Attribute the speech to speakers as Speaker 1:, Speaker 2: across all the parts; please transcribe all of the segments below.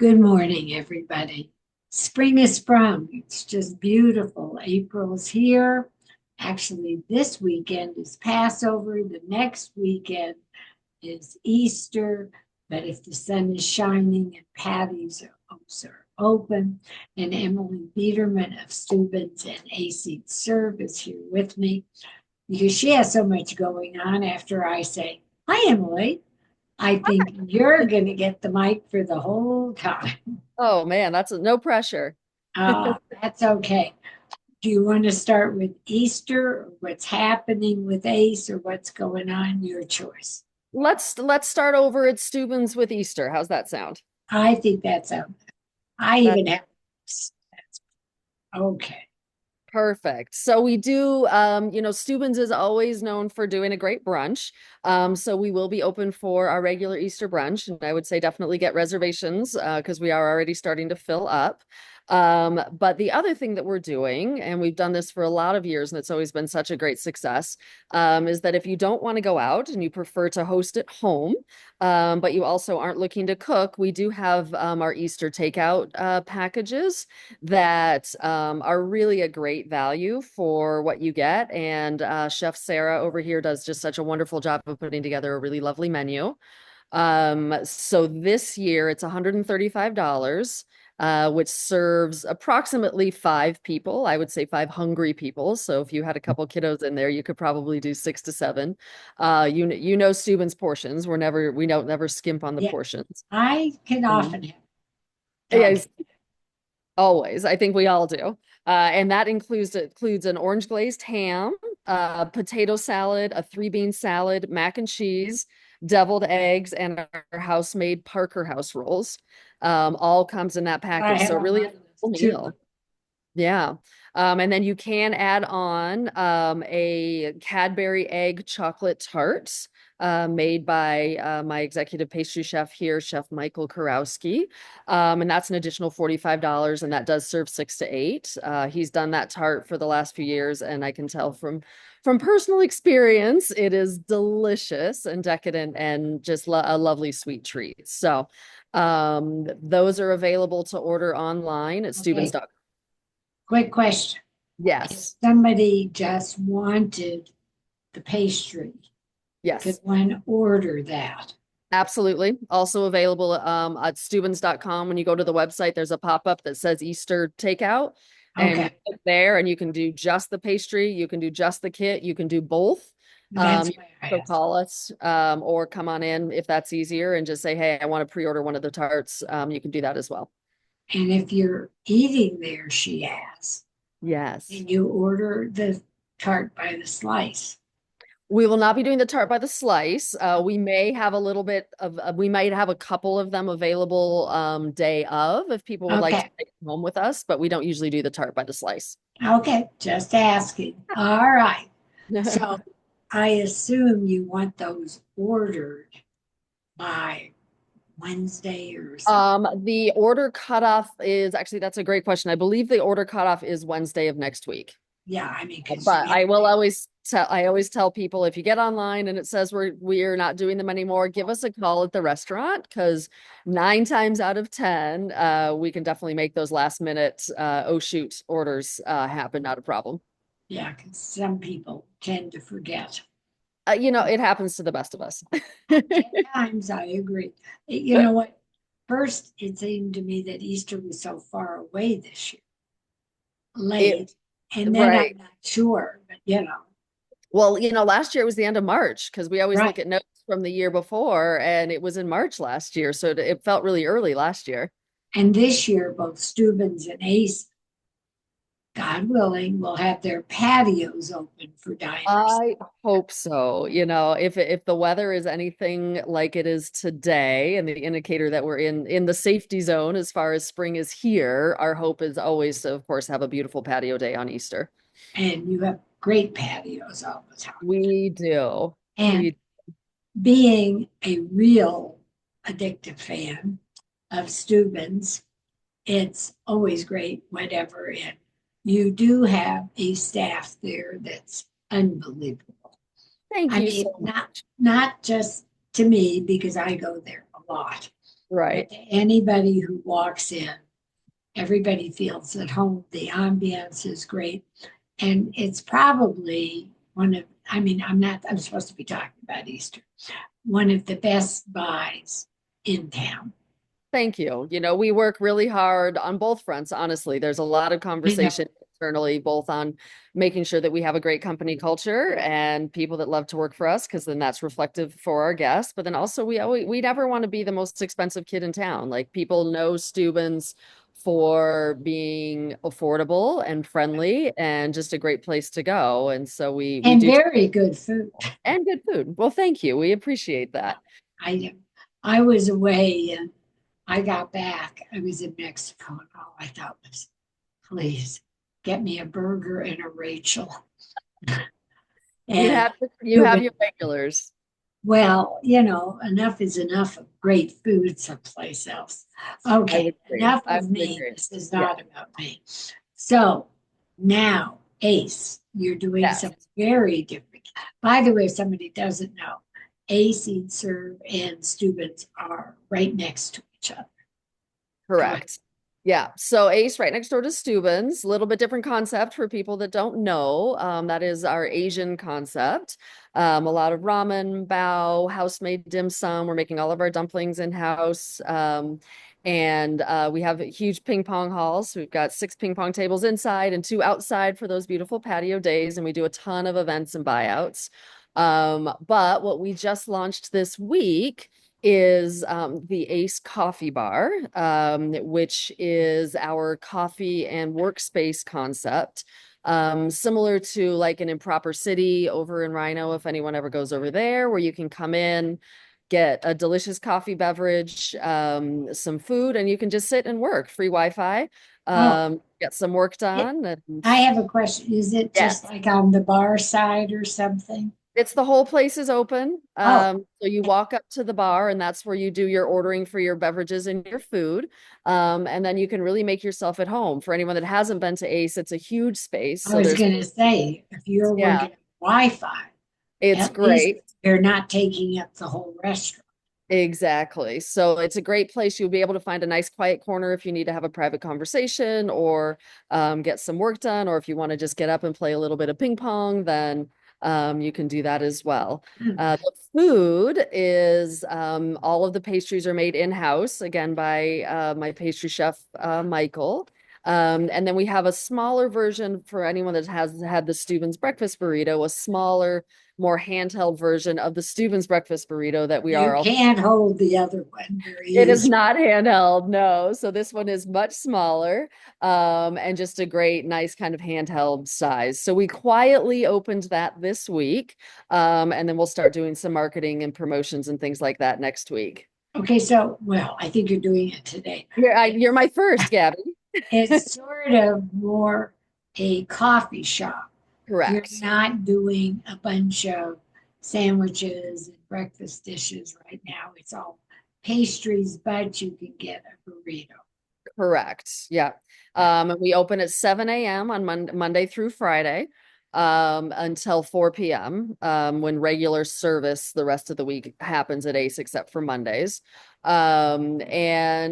Speaker 1: Good morning, everybody. Spring is sprung. It's just beautiful. April's here. Actually, this weekend is Passover. The next weekend is Easter. But if the sun is shining and are open, and Emily Biederman of Steuben's and AC Serve is here with me because she has so much going on after I say, Hi, Emily. I think you're going to get the mic for the whole time.
Speaker 2: Oh man, no pressure.
Speaker 1: That's okay. Do you want to start with Easter or what's happening with Ace or what's going on? Your choice.
Speaker 2: Let's start over at Steuben's with Easter. How's that sound?
Speaker 1: I think that's a, I
Speaker 2: That's
Speaker 1: even have, that's okay.
Speaker 2: perfect. So we do, Steuben's is always known for doing a great brunch. So we will be open for our regular Easter brunch, and I would say definitely get reservations because we are already starting to fill up. But the other thing that we're doing, and we've done this for a lot of years, and it's always been such a great success, is that if you don't want to go out and you prefer to host at home, but you also aren't looking to cook, we do have our Easter takeout packages that are really a great value for what you get. And Chef Sarah over here does just such a wonderful job of putting together a really lovely menu. So this year it's $135. Which serves approximately five people. I would say five hungry people. So if you had a couple kiddos in there, you could probably do six to seven. You know Steuben's portions. We don't never skimp on the
Speaker 1: Yeah,
Speaker 2: portions.
Speaker 1: I can
Speaker 2: Mhm.
Speaker 1: often have talked.
Speaker 2: Yes, always. I think we all do. And that includes an orange glazed ham, potato salad, a three bean salad, mac and cheese, deviled eggs, and our house made Parker house rolls. All comes in that
Speaker 1: I
Speaker 2: package.
Speaker 1: have
Speaker 2: So
Speaker 1: on
Speaker 2: really
Speaker 1: my
Speaker 2: a full
Speaker 1: list too.
Speaker 2: meal. Yeah. And then you can add on a Cadbury egg chocolate tart made by my executive pastry chef here, Chef Michael Kurowski. And that's an additional $45, and that does serve six to eight. He's done that tart for the last few years, and I can tell from personal experience, it is delicious and decadent and just a lovely sweet treat. So those are available to order online at
Speaker 1: Okay,
Speaker 2: Steubens.com.
Speaker 1: quick question. If
Speaker 2: Yes.
Speaker 1: somebody just wanted the pastry, could
Speaker 2: Yes.
Speaker 1: one order that?
Speaker 2: Absolutely. Also available at Steubens.com. When you go to the website, there's a pop-up that says Easter takeout. And you
Speaker 1: Okay,
Speaker 2: click there and you can do just the pastry, you can do just the kit, you can do both.
Speaker 1: that's
Speaker 2: You
Speaker 1: why
Speaker 2: can
Speaker 1: I
Speaker 2: also
Speaker 1: asked.
Speaker 2: call us or come on in if that's easier and just say, hey, I want to pre-order one of the tarts. You can do that as well.
Speaker 1: And if you're eating there, she asks,
Speaker 2: Yes.
Speaker 1: and you order the tart by the slice.
Speaker 2: We will not be doing the tart by the slice. We may have a little bit of, we might have a couple of them available day of if people would like to
Speaker 1: Okay,
Speaker 2: take it home with us, but we don't usually do the tart by the slice.
Speaker 1: okay, just asking. All right. So I assume you want those ordered by Wednesday or something.
Speaker 2: The order cutoff is actually, that's a great question. I believe the order cutoff is Wednesday of next week.
Speaker 1: Yeah, I mean, because
Speaker 2: But I always tell people if you get online and it says we're not doing them anymore, give us a call at the restaurant because nine times out of ten, we can definitely make those last minute oh shoot orders happen, not a problem.
Speaker 1: yeah, because some people tend to forget.
Speaker 2: It happens to the best of us.
Speaker 1: 10 times, I agree. You know what? First, it seemed to me that Easter was so far away this year,
Speaker 2: It
Speaker 1: late, and then I'm
Speaker 2: right.
Speaker 1: not sure, but
Speaker 2: Well, last year was the end of March because we always
Speaker 1: right.
Speaker 2: look at notes from the year before, and it was in March last year, so it felt really early last year.
Speaker 1: And this year, both Steubens and Ace, God willing, will have their patios open for diners.
Speaker 2: I hope so. If the weather is anything like it is today, and the indicator that we're in the safety zone as far as spring is here, our hope is always to, of course, have a beautiful patio day on Easter.
Speaker 1: And you have great patios all the time.
Speaker 2: We do.
Speaker 1: And
Speaker 2: We
Speaker 1: being a real addictive fan of Steubens, it's always great whenever and you do have a staff there that's unbelievable.
Speaker 2: Thank
Speaker 1: I
Speaker 2: you
Speaker 1: mean,
Speaker 2: so
Speaker 1: not
Speaker 2: much.
Speaker 1: not just to me because I go there a lot,
Speaker 2: Right.
Speaker 1: But to anybody who walks in, everybody feels at home. The ambiance is great. And it's probably one of, I mean, I'm supposed to be talking about Easter, one of the best buys in town.
Speaker 2: Thank you. We work really hard on both fronts, honestly. There's a lot of
Speaker 1: I know.
Speaker 2: conversation internally, both on making sure that we have a great company culture and people that love to work for us, because then that's reflective for our guests. But then also we never want to be the most expensive kid in town. Like people know Steubens for being affordable and friendly and just a great place to go. And so we
Speaker 1: And
Speaker 2: do
Speaker 1: very good food.
Speaker 2: and good food. Well, thank you. We appreciate that.
Speaker 1: I I was away and I got back. I was in Mexico and all I thought was, please get me a burger and a Rachel.
Speaker 2: You
Speaker 1: And
Speaker 2: have you
Speaker 1: it
Speaker 2: have
Speaker 1: was,
Speaker 2: your regulars.
Speaker 1: well, enough is enough of great food someplace else.
Speaker 2: I
Speaker 1: Okay,
Speaker 2: would agree.
Speaker 1: enough
Speaker 2: I
Speaker 1: of
Speaker 2: would
Speaker 1: me.
Speaker 2: agree.
Speaker 1: This is
Speaker 2: Yeah.
Speaker 1: not about me. So now, Ace, you're doing
Speaker 2: Yes.
Speaker 1: something very different. By the way, if somebody doesn't know, Ace, Eat Serve, and Steuben's are right next to each other. Correct.
Speaker 2: Correct. Yeah. So Ace right next door to Steuben's, a little bit different concept for people that don't know. That is our Asian concept. A lot of ramen, bao, house-made dim sum. We're making all of our dumplings in-house. And we have huge ping pong halls. We've got 6 ping pong tables inside and 2 outside for those beautiful patio days. And we do a ton of events and buyouts. But what we just launched this week is the Ace Coffee Bar, which is our coffee and workspace concept. Similar to like an Improper City over in Rhino, if anyone ever goes over there, where you can come in, get a delicious coffee beverage, some food, and you can just sit and work. Free Wi-Fi,
Speaker 1: Oh,
Speaker 2: get some work
Speaker 1: it,
Speaker 2: done. And
Speaker 1: I have a question. Is it just
Speaker 2: yes.
Speaker 1: like on the bar side or something?
Speaker 2: It's the whole place is open.
Speaker 1: Oh,
Speaker 2: So you walk up to the bar, and that's where you do your ordering for your beverages and your food. And then you can really make yourself at home. For anyone that hasn't been to Ace, it's a huge space.
Speaker 1: I
Speaker 2: So
Speaker 1: was
Speaker 2: there's,
Speaker 1: going to say, if you're
Speaker 2: yeah,
Speaker 1: working Wi-Fi,
Speaker 2: it's
Speaker 1: at least
Speaker 2: great.
Speaker 1: you're not taking up the whole restaurant.
Speaker 2: Exactly. So it's a great place. You'll be able to find a nice quiet corner if you need to have a private conversation or get some work done, or if you want to just get up and play a little bit of ping pong, then you can do that as well.
Speaker 1: Hmm.
Speaker 2: The food is all of the pastries are made in-house, again by my pastry chef, Michael. And then we have a smaller version for anyone that has had the Steuben's breakfast burrito, a smaller, more handheld version of the Steuben's breakfast burrito that we
Speaker 1: You
Speaker 2: are also.
Speaker 1: can't hold the other one very
Speaker 2: It is
Speaker 1: easy.
Speaker 2: not handheld, no. So this one is much smaller, and just a great, nice kind of handheld size. So we quietly opened that this week, and then we'll start doing some marketing and promotions and things like that next week.
Speaker 1: Okay, so, well, I think you're doing it today.
Speaker 2: You're my first, Gabby.
Speaker 1: It's sort of more a coffee shop. You're
Speaker 2: Correct.
Speaker 1: not doing a bunch of sandwiches and breakfast dishes right now. It's all pastries, but you can get a burrito.
Speaker 2: Correct. Yeah. And we open at 7 a.m. on Monday through Friday, until 4 p.m. When regular service the rest of the week happens at Ace, except for Mondays. And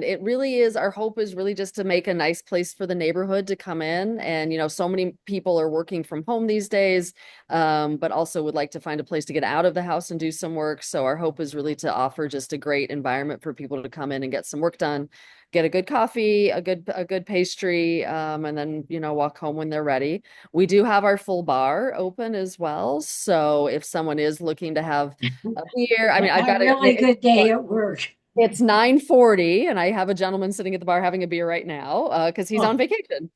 Speaker 2: it really is, our hope is really just to make a nice place for the neighborhood to come in. And, so many people are working from home these days, but also would like to find a place to get out of the house and do some work. So our hope is really to offer just a great environment for people to come in and get some work done, get a good coffee, a good pastry, and then, walk home when they're ready. We do have our full bar open as well. So if someone is looking to have a beer, I mean, I've
Speaker 1: A
Speaker 2: got to
Speaker 1: really
Speaker 2: admit,
Speaker 1: good day at work.
Speaker 2: it's 9:40 and I have a gentleman sitting at the bar having a beer right now, because he's on
Speaker 1: Oh,
Speaker 2: vacation.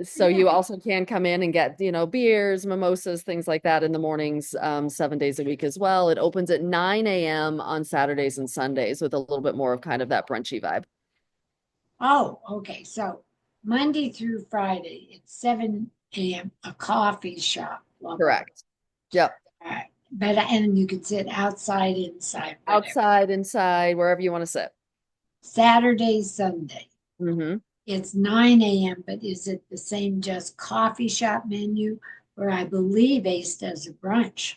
Speaker 2: So
Speaker 1: yeah.
Speaker 2: you also can come in and get, beers, mimosas, things like that in the mornings, 7 days a week as well. It opens at 9 a.m. on Saturdays and Sundays with a little bit more of kind of that brunchy vibe.
Speaker 1: Oh, okay. So Monday through Friday, it's 7 a.m., a coffee shop. Blah, blah, blah.
Speaker 2: Correct. Yep.
Speaker 1: All right. But, and you could sit outside, inside, whatever.
Speaker 2: Outside, inside, wherever you want to sit.
Speaker 1: Saturday, Sunday.
Speaker 2: Hmm.
Speaker 1: It's 9 a.m., but is it the same just coffee shop menu? Where I believe Ace does a brunch.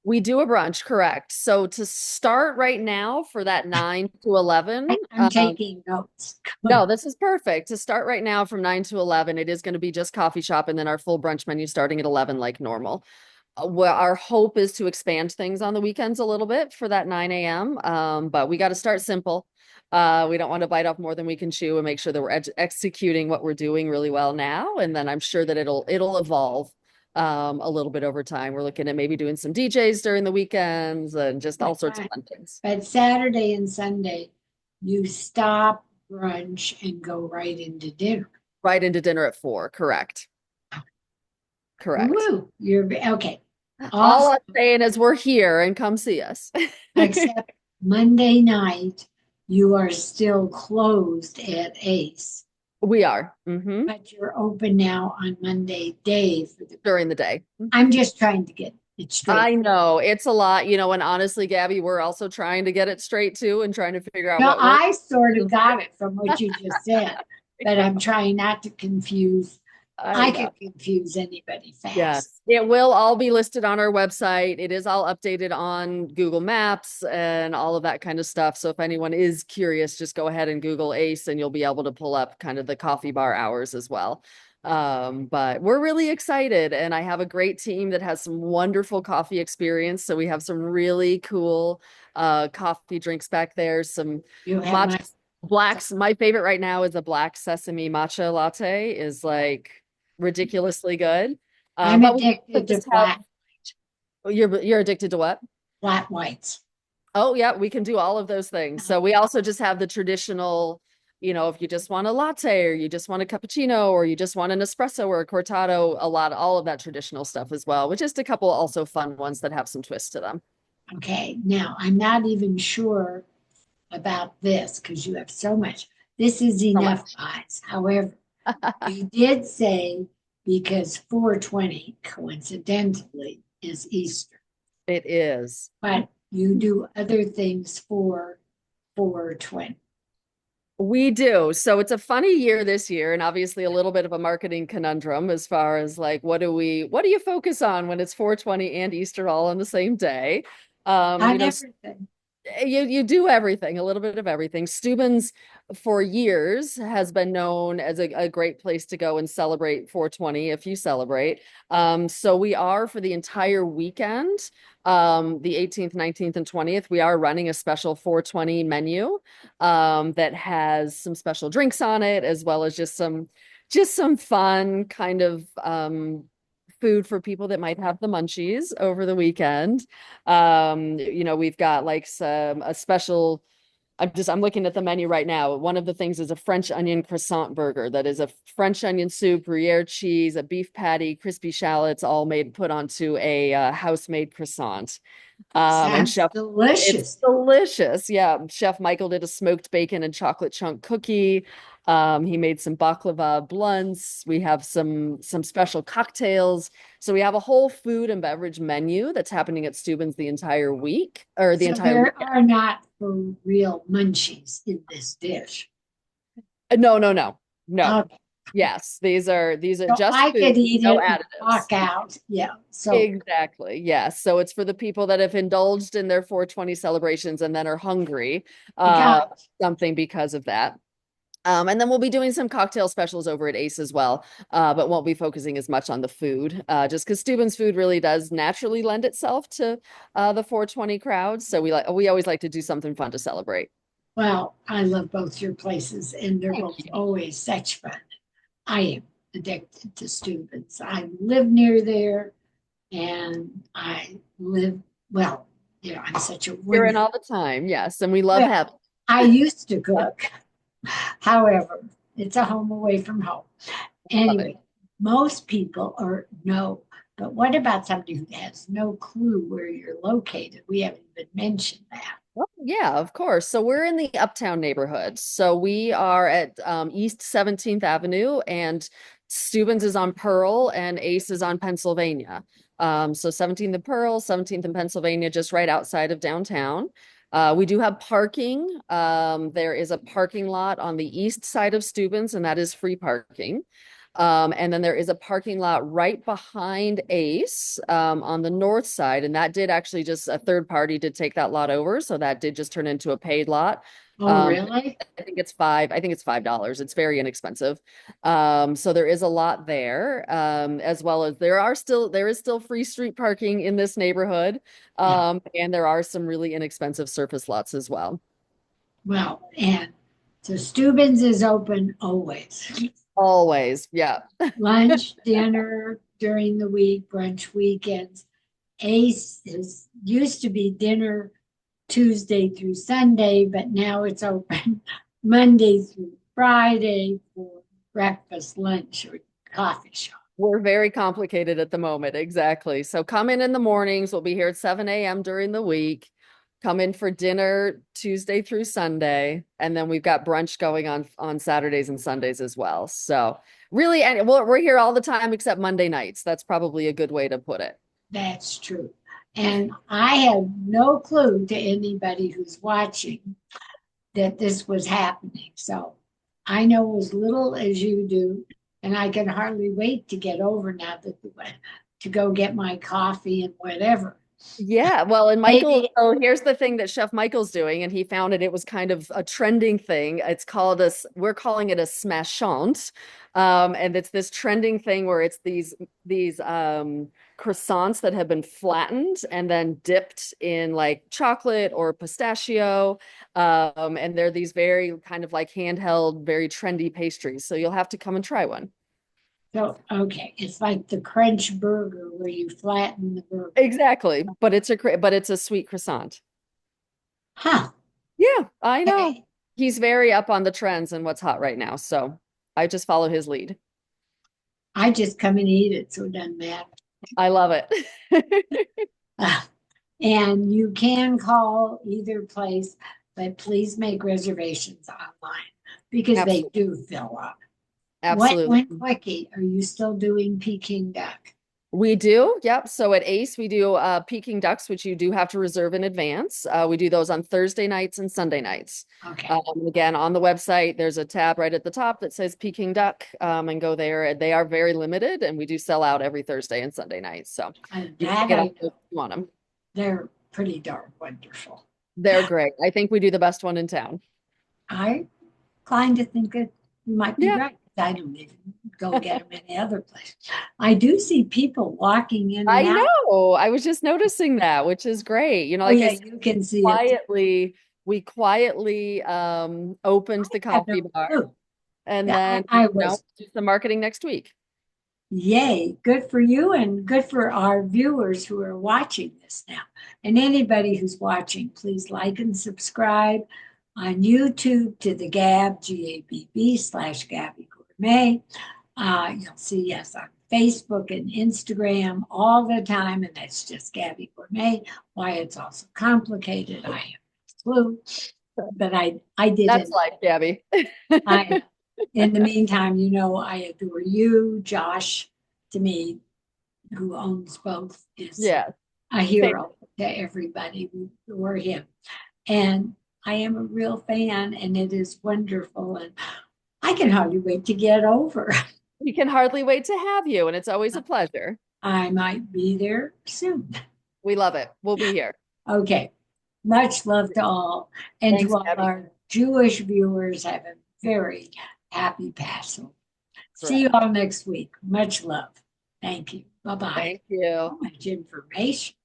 Speaker 2: We do a brunch, correct. So to start right now for that 9 to 11,
Speaker 1: I'm taking notes.
Speaker 2: no, this is perfect. To start right now from 9 to 11, it is going to be just coffee shop and then our full brunch menu starting at 11 like normal. Well, our hope is to expand things on the weekends a little bit for that 9 a.m. But we got to start simple. We don't want to bite off more than we can chew and make sure that we're executing what we're doing really well now. And then I'm sure that it'll evolve a little bit over time. We're looking at maybe doing some DJs during the weekends and just all sorts of
Speaker 1: Right.
Speaker 2: fun things.
Speaker 1: But Saturday and Sunday, you stop brunch and go right into dinner.
Speaker 2: Right into dinner at 4, correct. Correct.
Speaker 1: Woo, you're okay.
Speaker 2: All
Speaker 1: Awesome.
Speaker 2: I'm saying is we're here and come see us.
Speaker 1: Except Monday night, you are still closed at Ace,
Speaker 2: We are
Speaker 1: but you're open now on Monday day for the.
Speaker 2: during the day.
Speaker 1: I'm just trying to get it straight.
Speaker 2: I know it's a lot, and honestly, Gabby, we're also trying to get it straight too and trying to figure out
Speaker 1: No,
Speaker 2: what works.
Speaker 1: I sort of got it from what you just said, but I'm trying not to confuse.
Speaker 2: I
Speaker 1: I
Speaker 2: know.
Speaker 1: could confuse anybody fast.
Speaker 2: Yes, it will all be listed on our website. It is all updated on Google Maps and all of that kind of stuff. So if anyone is curious, just go ahead and Google Ace and you'll be able to pull up kind of the coffee bar hours as well. But we're really excited, and I have a great team that has some wonderful coffee experience. So we have some really cool coffee drinks back there, some
Speaker 1: You have my.
Speaker 2: matcha blacks. My favorite right now is a black sesame matcha latte, is like ridiculously good.
Speaker 1: I'm
Speaker 2: But we also
Speaker 1: addicted to
Speaker 2: just have
Speaker 1: black
Speaker 2: you're addicted to what?
Speaker 1: flat whites.
Speaker 2: Oh yeah, we can do all of those things. So we also just have the traditional, if you just want a latte or you just want a cappuccino or you just want an espresso or a cortado, all of that traditional stuff as well, with just a couple also fun ones that have some twist to them.
Speaker 1: Okay, now I'm not even sure about this because you have so much. This is
Speaker 2: So
Speaker 1: enough,
Speaker 2: much.
Speaker 1: guys. However, you did say because 420 coincidentally is Easter,
Speaker 2: It is.
Speaker 1: but you do other things for 420.
Speaker 2: We do. So it's a funny year this year, and obviously a little bit of a marketing conundrum as far as like what do you focus on when it's 420 and Easter all on the same day? Um, you
Speaker 1: On
Speaker 2: know,
Speaker 1: everything.
Speaker 2: you do everything, a little bit of everything. Steuben's for years has been known as a great place to go and celebrate 420 if you celebrate. So we are for the entire weekend, the 18th, 19th, and 20th, we are running a special 420 menu that has some special drinks on it, as well as just some fun kind of food for people that might have the munchies over the weekend. We've got like a special. I'm looking at the menu right now. One of the things is a French onion croissant burger that is a French onion soup, Gruyere cheese, a beef patty, crispy shallots, all put onto a house-made croissant. And
Speaker 1: Sounds
Speaker 2: Chef, it's
Speaker 1: delicious.
Speaker 2: delicious. Yeah, Chef Michael did a smoked bacon and chocolate chunk cookie. He made some baklava blunts. We have some special cocktails. So we have a whole food and beverage menu that's happening at Steuben's the entire week or the
Speaker 1: So
Speaker 2: entire
Speaker 1: there
Speaker 2: weekend.
Speaker 1: are not for real munchies in this dish.
Speaker 2: No, no, no, no.
Speaker 1: Okay.
Speaker 2: Yes, these are
Speaker 1: So
Speaker 2: just
Speaker 1: I
Speaker 2: food,
Speaker 1: could eat
Speaker 2: no
Speaker 1: it and
Speaker 2: additives.
Speaker 1: walk out. Yeah. So
Speaker 2: Exactly. Yes. So it's for the people that have indulged in their 420 celebrations and then are hungry,
Speaker 1: I
Speaker 2: uh,
Speaker 1: got
Speaker 2: something because of that. And then we'll be doing some cocktail specials over at Ace as well, but won't be focusing as much on the food, just because Steuben's food really does naturally lend itself to the 420 crowd. So we always like to do something fun to celebrate.
Speaker 1: well, I love both your places and they're
Speaker 2: Thank
Speaker 1: both
Speaker 2: you.
Speaker 1: always such fun. I am addicted to Steuben's. I live near there and I live, well, I'm such a
Speaker 2: You're in
Speaker 1: wonderful,
Speaker 2: all the time, yes, and we love
Speaker 1: well,
Speaker 2: having.
Speaker 1: I used to cook. However, it's a home away from home.
Speaker 2: Love it.
Speaker 1: Anyway, most people are no, but what about somebody who has no clue where you're located? We haven't even mentioned that.
Speaker 2: Oh, yeah, of course. So we're in the Uptown neighborhood. So we are at East 17th Avenue, and Steuben's is on Pearl, and Ace is on Pennsylvania. So 17th and Pearl, 17th and Pennsylvania, just right outside of downtown. We do have parking. There is a parking lot on the east side of Steuben's, and that is free parking. And then there is a parking lot right behind Ace on the north side. And that did actually just a third party did take that lot over. So that did just turn into a paid lot.
Speaker 1: Oh,
Speaker 2: Um,
Speaker 1: really?
Speaker 2: I think it's $5. It's very inexpensive. So there is a lot there, as well as there is still free street parking in this neighborhood.
Speaker 1: Yeah.
Speaker 2: And there are some really inexpensive surface lots as well.
Speaker 1: Well, and so Steuben's is open always.
Speaker 2: Always. Yeah.
Speaker 1: Lunch, dinner during the week, brunch weekends. Ace is used to be dinner Tuesday through Sunday, but now it's open Monday through Friday for breakfast, lunch, or coffee shop.
Speaker 2: We're very complicated at the moment. Exactly. So come in the mornings. We'll be here at 7 a.m. during the week. Come in for dinner Tuesday through Sunday. And then we've got brunch going on Saturdays and Sundays as well. So really, and we're here all the time except Monday nights. That's probably a good way to put it.
Speaker 1: That's true. And I have no clue to anybody who's watching that this was happening. So I know as little as you do, and I can hardly wait to get over now that to go get my coffee and whatever.
Speaker 2: Yeah, well, and Michael,
Speaker 1: Maybe
Speaker 2: so here's the thing that Chef Michael's doing, and he found it was kind of a trending thing. It's called we're calling it a smashant. And it's this trending thing where it's these croissants that have been flattened and then dipped in like chocolate or pistachio. And they're these very kind of like handheld, very trendy pastries. So you'll have to come and try one.
Speaker 1: so. Okay, it's like the crunch burger where you flatten the burger.
Speaker 2: Exactly, but it's a sweet croissant.
Speaker 1: Huh.
Speaker 2: Yeah, I know.
Speaker 1: Okay.
Speaker 2: He's very up on the trends and what's hot right now. So I just follow his lead.
Speaker 1: I just come and eat it, so it doesn't matter.
Speaker 2: I love it.
Speaker 1: Uh, and you can call either place, but please make reservations online because they
Speaker 2: Absolutely.
Speaker 1: do fill up. What
Speaker 2: Absolutely.
Speaker 1: went quickie? Are you still doing Peking duck?
Speaker 2: We do. Yep. So at Ace, we do Peking ducks, which you do have to reserve in advance. We do those on Thursday nights and Sunday nights.
Speaker 1: Okay.
Speaker 2: Again, on the website, there's a tab right at the top that says Peking duck, and go there. They are very limited, and we do sell out every Thursday and Sunday night. So
Speaker 1: And
Speaker 2: you can
Speaker 1: that
Speaker 2: get
Speaker 1: I
Speaker 2: on those
Speaker 1: know.
Speaker 2: if you want them.
Speaker 1: They're pretty darn wonderful.
Speaker 2: They're great. I think we do the best one in town.
Speaker 1: I inclined to think that you might be
Speaker 2: Yeah.
Speaker 1: right. I don't even go get them any other place. I do see people walking in and
Speaker 2: I
Speaker 1: out.
Speaker 2: know. I was just noticing that, which is great.
Speaker 1: Oh
Speaker 2: Like I
Speaker 1: yeah,
Speaker 2: said,
Speaker 1: you can see it.
Speaker 2: we quietly opened the
Speaker 1: I have
Speaker 2: coffee
Speaker 1: no
Speaker 2: bar,
Speaker 1: clue.
Speaker 2: and
Speaker 1: Yeah,
Speaker 2: then
Speaker 1: I was
Speaker 2: do some marketing next week.
Speaker 1: yay, good for you and good for our viewers who are watching this now. And anybody who's watching, please like and subscribe on YouTube to the Gabb, GABB / Gabby Gourmet. You'll see us on Facebook and Instagram all the time, and that's just Gabby Gourmet. Why it's also complicated, I have no clue, but I
Speaker 2: That's
Speaker 1: didn't.
Speaker 2: life, Gabby.
Speaker 1: I in the meantime, I adore you, Josh. To me, who owns both, is
Speaker 2: Yeah.
Speaker 1: a
Speaker 2: Same.
Speaker 1: hero to everybody who adore him. And I am a real fan, and it is wonderful. And I can hardly wait to get over.
Speaker 2: We can hardly wait to have you, and it's always a pleasure.
Speaker 1: I might be there soon.
Speaker 2: We love it. We'll be here.
Speaker 1: Okay. Much love to all. And
Speaker 2: Thanks,
Speaker 1: to all
Speaker 2: Gabby.
Speaker 1: our Jewish viewers, have a very happy Passover. See you
Speaker 2: Correct.
Speaker 1: all next week. Much love. Thank you. Bye bye.
Speaker 2: Thank you.
Speaker 1: So much information.